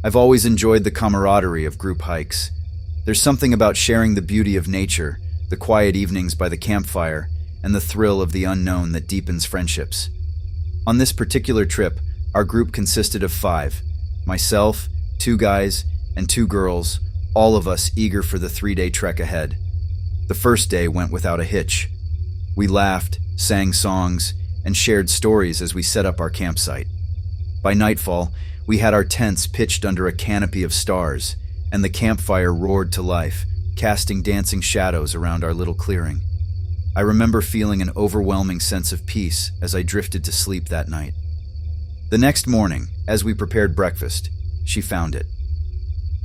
I've always enjoyed the camaraderie of group hikes. There's something about sharing the beauty of nature, the quiet evenings by the campfire, and the thrill of the unknown that deepens friendships. On this particular trip, our group consisted of 5, myself, 2 guys, and 2 girls, all of us eager for the 3-day trek ahead. The first day went without a hitch. We laughed, sang songs, and shared stories as we set up our campsite. By nightfall, we had our tents pitched under a canopy of stars, and the campfire roared to life, casting dancing shadows around our little clearing. I remember feeling an overwhelming sense of peace as I drifted to sleep that night. The next morning, as we prepared breakfast, she found it.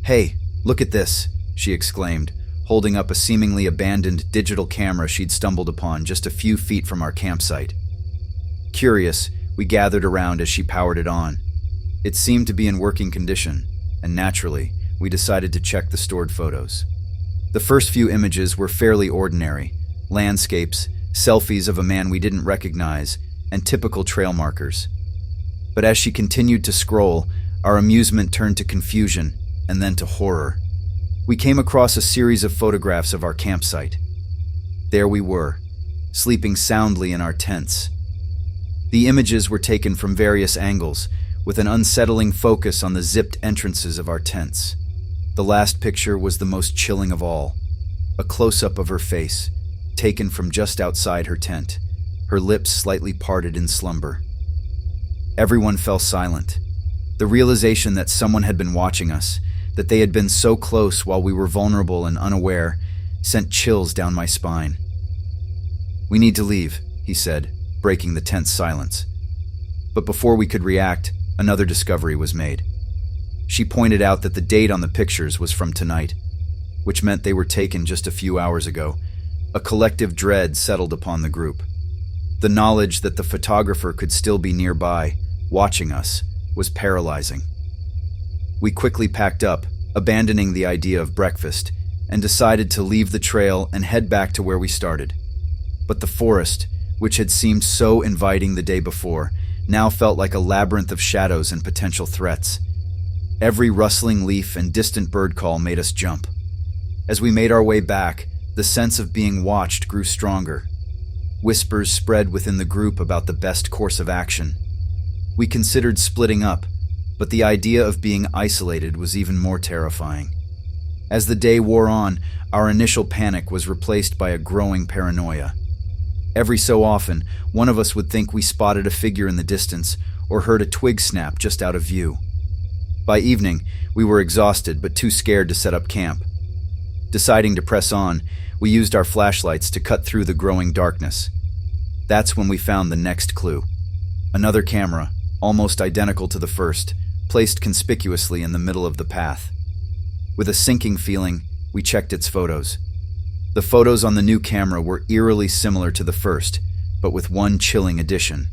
"Hey, look at this," she exclaimed, holding up a seemingly abandoned digital camera she'd stumbled upon just a few feet from our campsite. Curious, we gathered around as she powered it on. It seemed to be in working condition, and naturally, we decided to check the stored photos. The first few images were fairly ordinary: landscapes, selfies of a man we didn't recognize, and typical trail markers. But as she continued to scroll, our amusement turned to confusion, and then to horror. We came across a series of photographs of our campsite. There we were, sleeping soundly in our tents. The images were taken from various angles, with an unsettling focus on the zipped entrances of our tents. The last picture was the most chilling of all: a close-up of her face, taken from just outside her tent, her lips slightly parted in slumber. Everyone fell silent. The realization that someone had been watching us, that they had been so close while we were vulnerable and unaware, sent chills down my spine. "We need to leave," he said, breaking the tense silence. But before we could react, another discovery was made. She pointed out that the date on the pictures was from tonight, which meant they were taken just a few hours ago. A collective dread settled upon the group. The knowledge that the photographer could still be nearby, watching us, was paralyzing. We quickly packed up, abandoning the idea of breakfast, and decided to leave the trail and head back to where we started. But the forest, which had seemed so inviting the day before, now felt like a labyrinth of shadows and potential threats. Every rustling leaf and distant bird call made us jump. As we made our way back, the sense of being watched grew stronger. Whispers spread within the group about the best course of action. We considered splitting up, but the idea of being isolated was even more terrifying. As the day wore on, our initial panic was replaced by a growing paranoia. Every so often, one of us would think we spotted a figure in the distance or heard a twig snap just out of view. By evening, we were exhausted but too scared to set up camp. Deciding to press on, we used our flashlights to cut through the growing darkness. That's when we found the next clue. Another camera, almost identical to the first, placed conspicuously in the middle of the path. With a sinking feeling, we checked its photos. The photos on the new camera were eerily similar to the first, but with one chilling addition.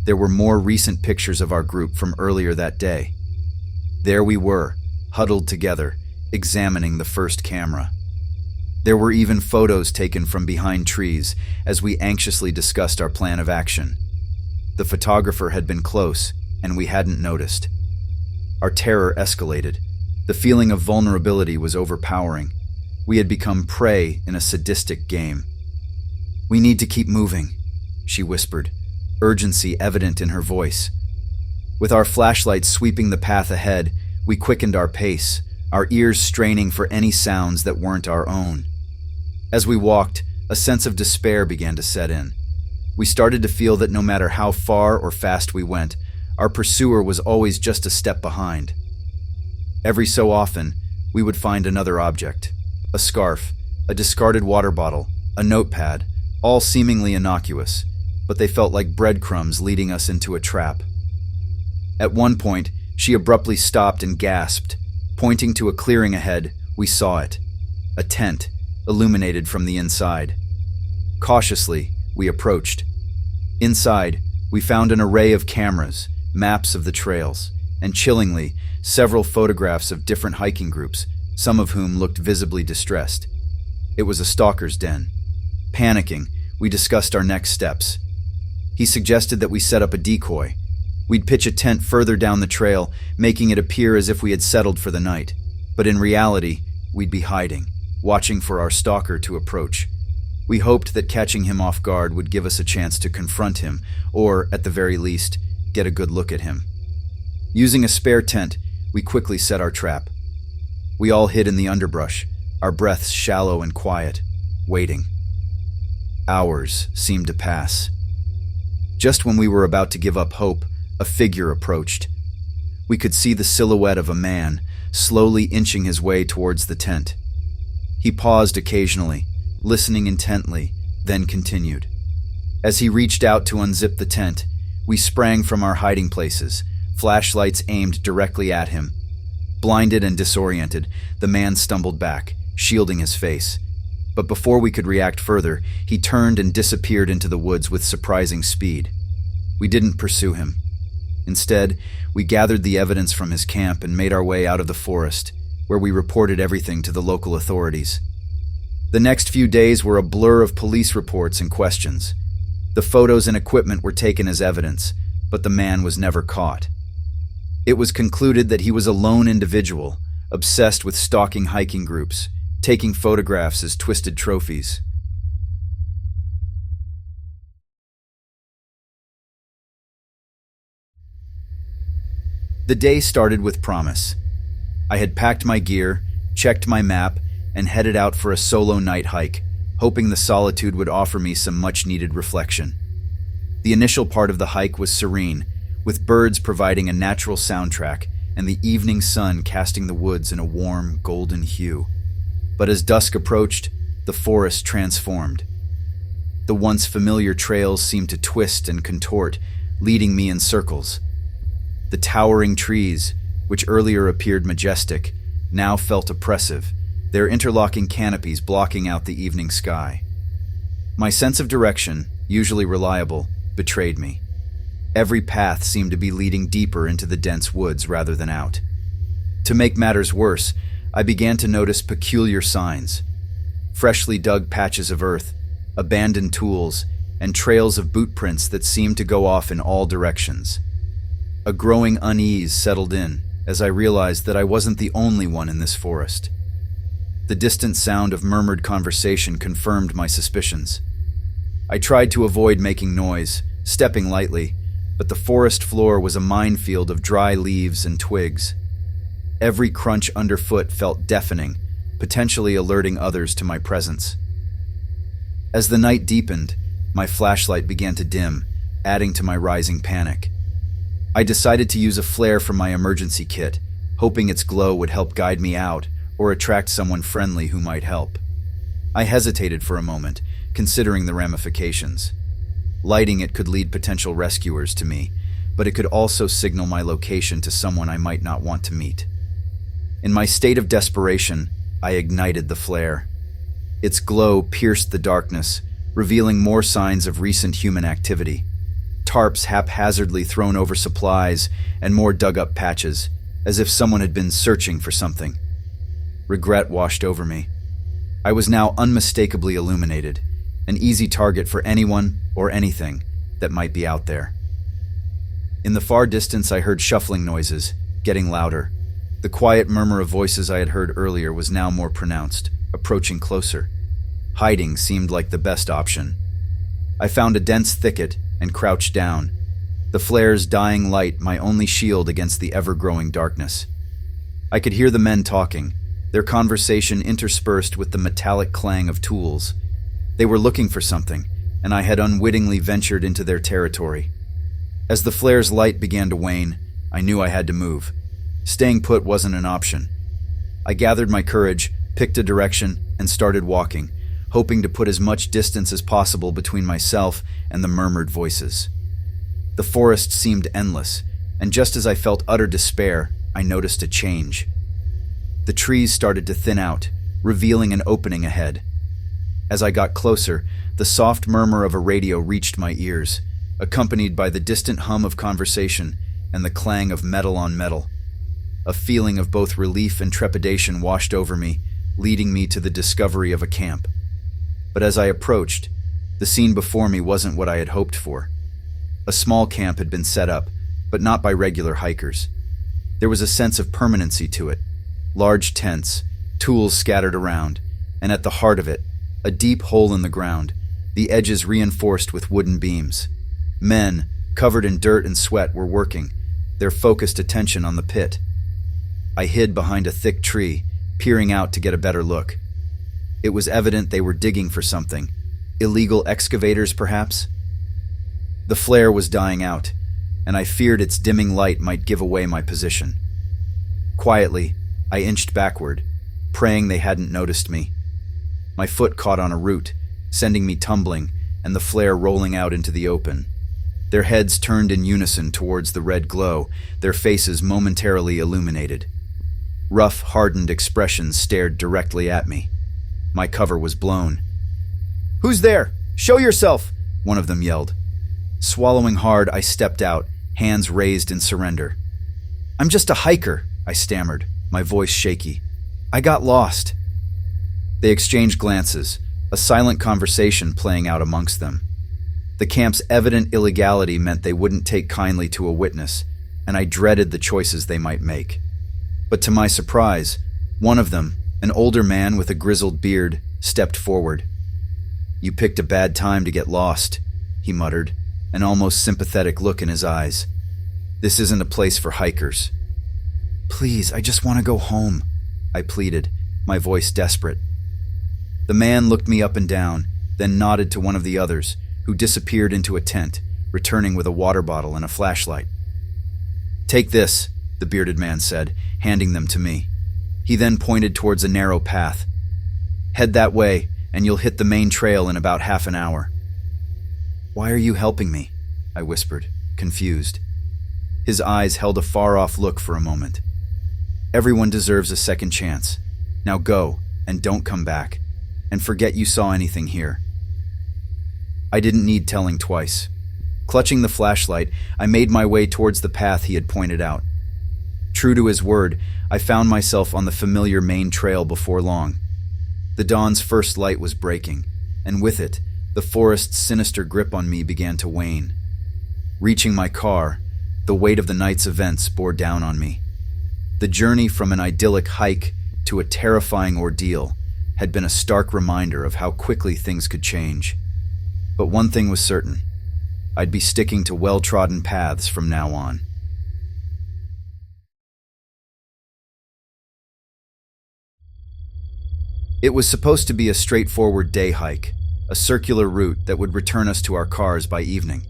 There were more recent pictures of our group from earlier that day. There we were, huddled together, examining the first camera. There were even photos taken from behind trees as we anxiously discussed our plan of action. The photographer had been close, and we hadn't noticed. Our terror escalated. The feeling of vulnerability was overpowering. We had become prey in a sadistic game. "We need to keep moving," she whispered, urgency evident in her voice. With our flashlights sweeping the path ahead, we quickened our pace, our ears straining for any sounds that weren't our own. As we walked, a sense of despair began to set in. We started to feel that no matter how far or fast we went, our pursuer was always just a step behind. Every so often, we would find another object: a scarf, a discarded water bottle, a notepad, all seemingly innocuous, but they felt like breadcrumbs leading us into a trap. At one point, she abruptly stopped and gasped. Pointing to a clearing ahead, we saw it: a tent, illuminated from the inside. Cautiously, we approached. Inside, we found an array of cameras, maps of the trails, and chillingly, several photographs of different hiking groups, some of whom looked visibly distressed. It was a stalker's den. Panicking, we discussed our next steps. He suggested that we set up a decoy, We'd pitch a tent further down the trail, making it appear as if we had settled for the night. But in reality, we'd be hiding, watching for our stalker to approach. We hoped that catching him off guard would give us a chance to confront him, or, at the very least, get a good look at him. Using a spare tent, we quickly set our trap. We all hid in the underbrush, our breaths shallow and quiet, waiting. Hours seemed to pass. Just when we were about to give up hope, a figure approached. We could see the silhouette of a man, slowly inching his way towards the tent. He paused occasionally, listening intently, then continued. As he reached out to unzip the tent, we sprang from our hiding places, flashlights aimed directly at him. Blinded and disoriented, the man stumbled back, shielding his face. But before we could react further, he turned and disappeared into the woods with surprising speed. We didn't pursue him. Instead, we gathered the evidence from his camp and made our way out of the forest, where we reported everything to the local authorities. The next few days were a blur of police reports and questions. The photos and equipment were taken as evidence, but the man was never caught. It was concluded that he was a lone individual, obsessed with stalking hiking groups, taking photographs as twisted trophies. The day started with promise. I had packed my gear, checked my map, and headed out for a solo night hike, hoping the solitude would offer me some much-needed reflection. The initial part of the hike was serene, with birds providing a natural soundtrack and the evening sun casting the woods in a warm, golden hue. But as dusk approached, the forest transformed. The once familiar trails seemed to twist and contort, leading me in circles. The towering trees, which earlier appeared majestic, now felt oppressive, their interlocking canopies blocking out the evening sky. My sense of direction, usually reliable, betrayed me. Every path seemed to be leading deeper into the dense woods rather than out. To make matters worse, I began to notice peculiar signs. Freshly dug patches of earth, abandoned tools, and trails of boot prints that seemed to go off in all directions. A growing unease settled in as I realized that I wasn't the only one in this forest. The distant sound of murmured conversation confirmed my suspicions. I tried to avoid making noise, stepping lightly, but the forest floor was a minefield of dry leaves and twigs. Every crunch underfoot felt deafening, potentially alerting others to my presence. As the night deepened, my flashlight began to dim, adding to my rising panic. I decided to use a flare from my emergency kit, hoping its glow would help guide me out or attract someone friendly who might help. I hesitated for a moment, considering the ramifications. Lighting it could lead potential rescuers to me, but it could also signal my location to someone I might not want to meet. In my state of desperation, I ignited the flare. Its glow pierced the darkness, revealing more signs of recent human activity. Tarps haphazardly thrown over supplies and more dug-up patches, as if someone had been searching for something. Regret washed over me. I was now unmistakably illuminated, an easy target for anyone or anything that might be out there. In the far distance, I heard shuffling noises, getting louder. The quiet murmur of voices I had heard earlier was now more pronounced, approaching closer. Hiding seemed like the best option. I found a dense thicket and crouched down, the flare's dying light my only shield against the ever-growing darkness. I could hear the men talking, their conversation interspersed with the metallic clang of tools. They were looking for something, and I had unwittingly ventured into their territory. As the flare's light began to wane, I knew I had to move. Staying put wasn't an option. I gathered my courage, picked a direction, and started walking, hoping to put as much distance as possible between myself and the murmured voices. The forest seemed endless, and just as I felt utter despair, I noticed a change. The trees started to thin out, revealing an opening ahead. As I got closer, the soft murmur of a radio reached my ears, accompanied by the distant hum of conversation and the clang of metal on metal. A feeling of both relief and trepidation washed over me, leading me to the discovery of a camp. But as I approached, the scene before me wasn't what I had hoped for. A small camp had been set up, but not by regular hikers. There was a sense of permanency to it. Large tents, tools scattered around, and at the heart of it, a deep hole in the ground, the edges reinforced with wooden beams. Men, covered in dirt and sweat, were working, their focused attention on the pit. I hid behind a thick tree, peering out to get a better look. It was evident they were digging for something. Illegal excavators, perhaps? The flare was dying out, and I feared its dimming light might give away my position. Quietly, I inched backward, praying they hadn't noticed me. My foot caught on a root, sending me tumbling, and the flare rolling out into the open. Their heads turned in unison towards the red glow, their faces momentarily illuminated. Rough, hardened expressions stared directly at me. My cover was blown. "Who's there? Show yourself!" one of them yelled. Swallowing hard, I stepped out, hands raised in surrender. "I'm just a hiker," I stammered, my voice shaky. "I got lost." They exchanged glances, a silent conversation playing out amongst them. The camp's evident illegality meant they wouldn't take kindly to a witness, and I dreaded the choices they might make. But to my surprise, one of them, an older man with a grizzled beard, stepped forward. "You picked a bad time to get lost," he muttered, an almost sympathetic look in his eyes. "This isn't a place for hikers." "Please, I just want to go home," I pleaded, my voice desperate. The man looked me up and down, then nodded to one of the others, who disappeared into a tent, returning with a water bottle and a flashlight. "Take this," the bearded man said, handing them to me. He then pointed towards a narrow path. "Head that way, and you'll hit the main trail in about half an hour." "Why are you helping me?" I whispered, confused. His eyes held a far-off look for a moment. "Everyone deserves a second chance. Now go, and don't come back, and forget you saw anything here." I didn't need telling twice. Clutching the flashlight, I made my way towards the path he had pointed out. True to his word, I found myself on the familiar main trail before long. The dawn's first light was breaking, and with it, the forest's sinister grip on me began to wane. Reaching my car, the weight of the night's events bore down on me. The journey from an idyllic hike to a terrifying ordeal had been a stark reminder of how quickly things could change. But one thing was certain: I'd be sticking to well-trodden paths from now on. It was supposed to be a straightforward day hike, a circular route that would return us to our cars by evening.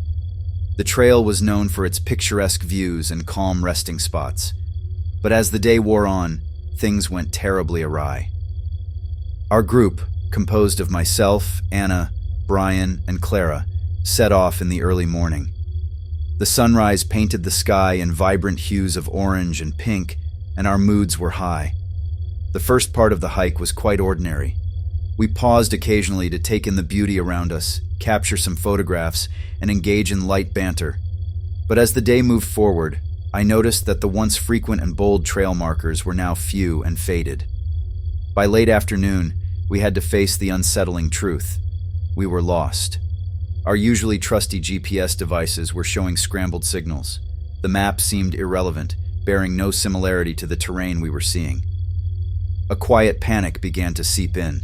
The trail was known for its picturesque views and calm resting spots. But as the day wore on, things went terribly awry. Our group, composed of myself, Anna, Brian, and Clara, set off in the early morning. The sunrise painted the sky in vibrant hues of orange and pink, and our moods were high. The first part of the hike was quite ordinary. We paused occasionally to take in the beauty around us, capture some photographs, and engage in light banter. But as the day moved forward, I noticed that the once frequent and bold trail markers were now few and faded. By late afternoon, we had to face the unsettling truth. We were lost. Our usually trusty GPS devices were showing scrambled signals. The map seemed irrelevant, bearing no similarity to the terrain we were seeing. A quiet panic began to seep in.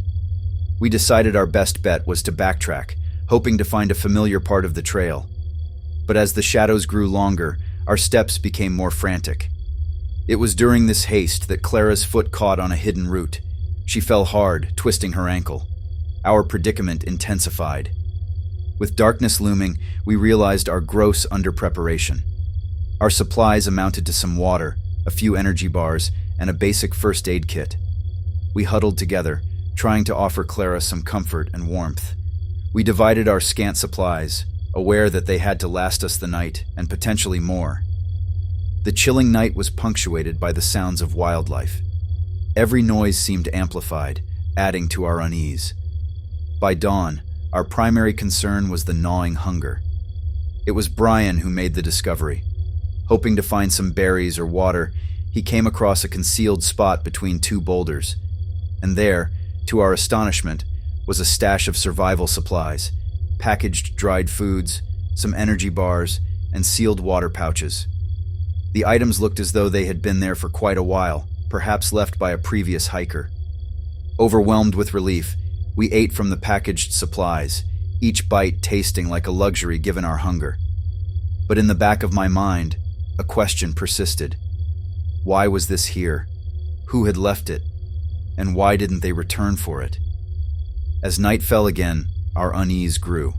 We decided our best bet was to backtrack, hoping to find a familiar part of the trail. But as the shadows grew longer, our steps became more frantic. It was during this haste that Clara's foot caught on a hidden root. She fell hard, twisting her ankle. Our predicament intensified. With darkness looming, we realized our gross underpreparation. Our supplies amounted to some water, a few energy bars, and a basic first aid kit. We huddled together, trying to offer Clara some comfort and warmth. We divided our scant supplies, aware that they had to last us the night and potentially more. The chilling night was punctuated by the sounds of wildlife. Every noise seemed amplified, adding to our unease. By dawn, our primary concern was the gnawing hunger. It was Brian who made the discovery. Hoping to find some berries or water, he came across a concealed spot between two boulders. And there, to our astonishment, was a stash of survival supplies, packaged dried foods, some energy bars, and sealed water pouches. The items looked as though they had been there for quite a while, perhaps left by a previous hiker. Overwhelmed with relief, we ate from the packaged supplies, each bite tasting like a luxury given our hunger. But in the back of my mind, a question persisted. Why was this here? Who had left it? And why didn't they return for it? As night fell again, our unease grew.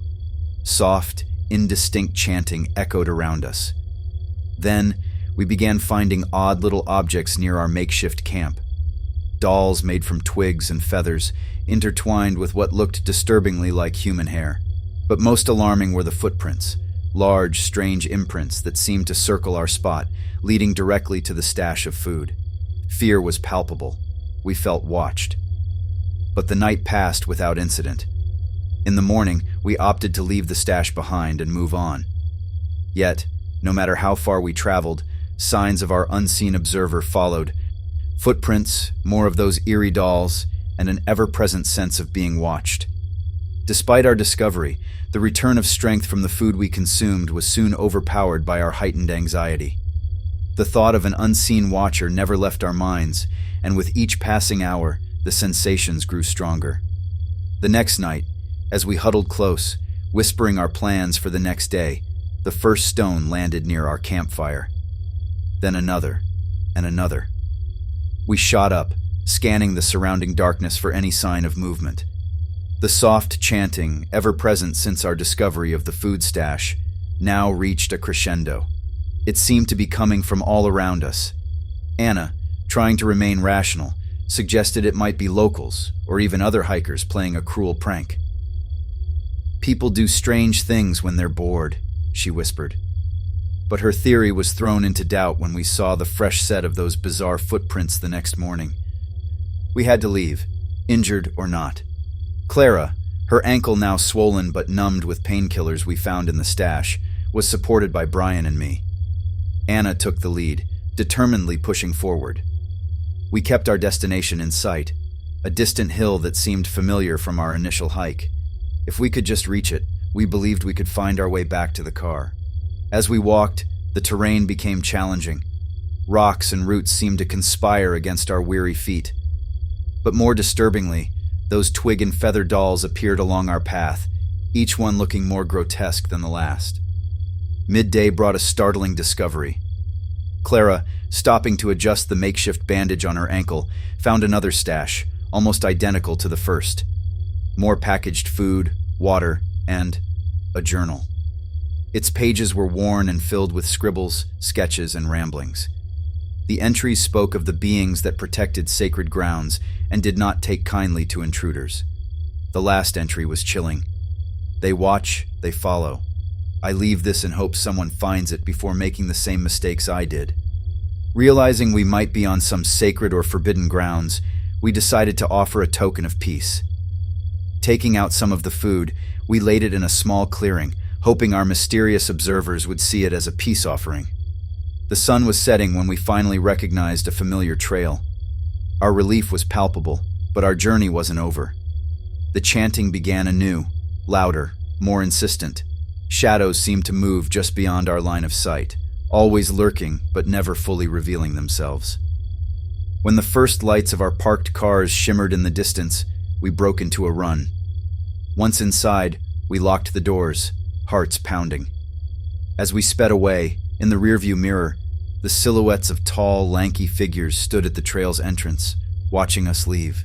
Soft, indistinct chanting echoed around us. Then, we began finding odd little objects near our makeshift camp. Dolls made from twigs and feathers, intertwined with what looked disturbingly like human hair. But most alarming were the footprints, large, strange imprints that seemed to circle our spot, leading directly to the stash of food. Fear was palpable. We felt watched. But the night passed without incident. In the morning, we opted to leave the stash behind and move on. Yet, no matter how far we traveled, signs of our unseen observer followed. Footprints, more of those eerie dolls, and an ever-present sense of being watched. Despite our discovery, the return of strength from the food we consumed was soon overpowered by our heightened anxiety. The thought of an unseen watcher never left our minds, and with each passing hour, the sensations grew stronger. The next night, as we huddled close, whispering our plans for the next day, the first stone landed near our campfire. Then another, and another. We shot up, scanning the surrounding darkness for any sign of movement. The soft chanting, ever present since our discovery of the food stash, now reached a crescendo. It seemed to be coming from all around us. Anna, trying to remain rational, suggested it might be locals, or even other hikers playing a cruel prank. "People do strange things when they're bored," she whispered. But her theory was thrown into doubt when we saw the fresh set of those bizarre footprints the next morning. We had to leave, injured or not. Clara, her ankle now swollen but numbed with painkillers we found in the stash, was supported by Brian and me. Anna took the lead, determinedly pushing forward. We kept our destination in sight, a distant hill that seemed familiar from our initial hike. If we could just reach it, we believed we could find our way back to the car. As we walked, the terrain became challenging. Rocks and roots seemed to conspire against our weary feet. But more disturbingly, those twig and feather dolls appeared along our path, each one looking more grotesque than the last. Midday brought a startling discovery. Clara, stopping to adjust the makeshift bandage on her ankle, found another stash, almost identical to the first. More packaged food, water, and a journal. Its pages were worn and filled with scribbles, sketches, and ramblings. The entries spoke of the beings that protected sacred grounds and did not take kindly to intruders. The last entry was chilling. "They watch, they follow. I leave this in hope someone finds it before making the same mistakes I did." Realizing we might be on some sacred or forbidden grounds, we decided to offer a token of peace. Taking out some of the food, we laid it in a small clearing, hoping our mysterious observers would see it as a peace offering. The sun was setting when we finally recognized a familiar trail. Our relief was palpable, but our journey wasn't over. The chanting began anew, louder, more insistent. Shadows seemed to move just beyond our line of sight, always lurking but never fully revealing themselves. When the first lights of our parked cars shimmered in the distance, we broke into a run. Once inside, we locked the doors, hearts pounding. As we sped away, in the rearview mirror, the silhouettes of tall, lanky figures stood at the trail's entrance, watching us leave.